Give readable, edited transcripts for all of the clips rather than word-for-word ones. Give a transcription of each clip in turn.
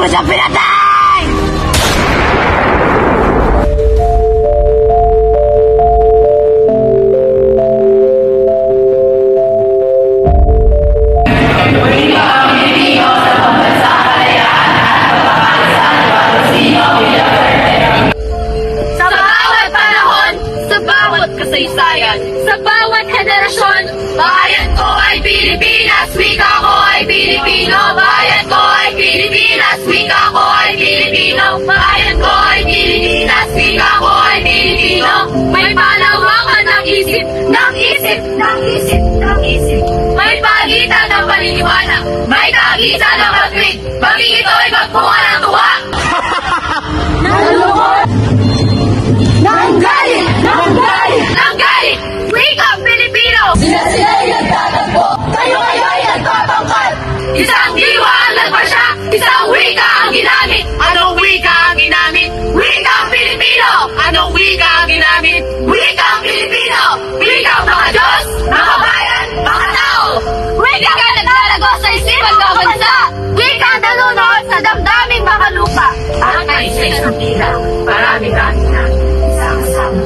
mo siya pinatay! Sa bawat panahon, sa bawat kasaysayan, sa bawat henerasyon, bayan ko ay Pilipinas, wika ko ay Pilipino, bayan ko ay Pilipinas, wika ko ay Pilipino, bayan ko ay Pilipinas, wika ko ay Pilipino. May panawakan ng isip, ng isip, ng isip, ng isip. May pagitan ng paniniwala, may kagitan ng pag-tweet, paging ito'y magbuka ng tuwa. Nalulungkot! Nang galit! Nang galit! Nang galit! Wika Pilipino! Sila-sila'y nagtatagpo, kayo-kayo ay nagpapangkat! Isang diwa ang nagpasya, isang wika ang ginamit. Anong wika ang ginamit? Wika Pilipino! Anong wika ang ginamit? Wika Pilipino! Wika mga Diyos, mga bayan, mga tao! Wika ka naglalago sa isipan ng bansa! Wika nanonood sa damdaming mga lupa! Ang kaisay sa tila, marami-rami na isang-sama.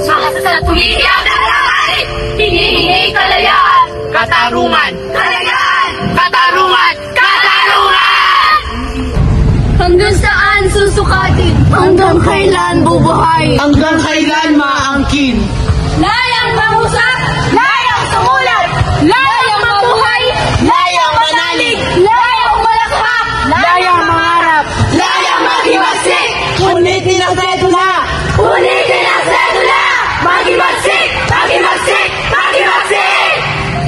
Mga sa tuwidya na lahay, hinihingi kalayaan, katarungan, kalayaan, katarungan, katarungan! Hanggang saan susukatin? Hanggang kailan bubuhay? Hanggang kailan maangkin? Layang mangusap, layang sumulat, layang mabuhay, layang manalig, layang malakhak, Layang mangarap, Layang maghimagsik! ulitin ang sedula! Ulitin ang sedula! Maghimagsik! Maghimagsik! Maghimagsik!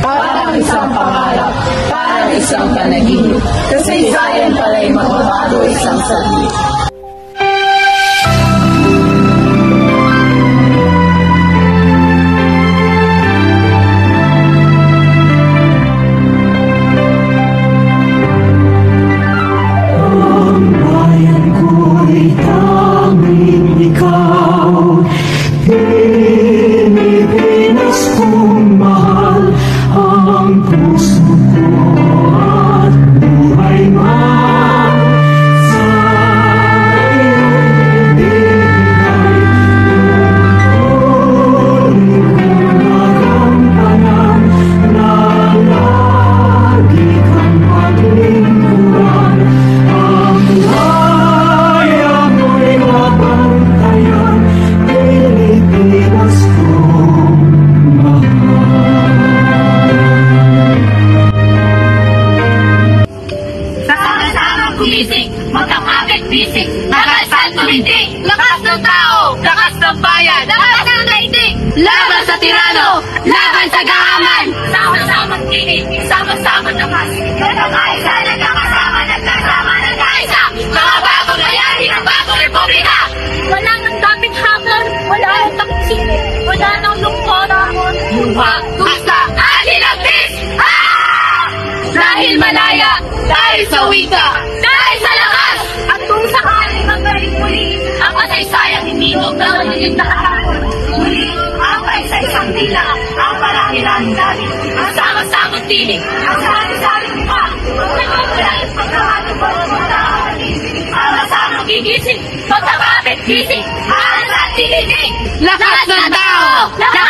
Parang isang pangarap, parang isang panaginip. Kasaysayan pala'y magbabago isang saglit. Pilipinas kong mahal, ang puso ko at buhay man sa iyong ibigay. Tuloy kong nagampanan na lagi kang paglingkuran. Ang laya mo'y mabantayan, Pilipinas kong Sama-samang gumising, magkakapit bisig, nakasan tumindig, lakas ng tao, lakas ng bayan, lakas ng daigdig, laban sa tirano, laban sa gahaman, sama-samang tinig, sama-samang lakas, nagkakaisa, nagkakasama, nagkasama, nagkaisa, mga bagong layari ng bagong republika. Wala nang dating hamon, wala nang taksin, wala nang lungkoramon, luha, dusta, alinagtis! Dahil malaya, dahil sa wika, dahil sa lakas, at kung sakaling magaling muli, ang kasaysayang hinihog na nagiging nakahapon. Muli, ang kaisa-isang tila, ang marami-rami namin, ang sama-samang tinig, ang sari-saring pa, ang nagpapalalit pagkahanap at magkakalit, sama-samang gigising, magkakapit gising, alas at tinitig, lakas ng tao, lakas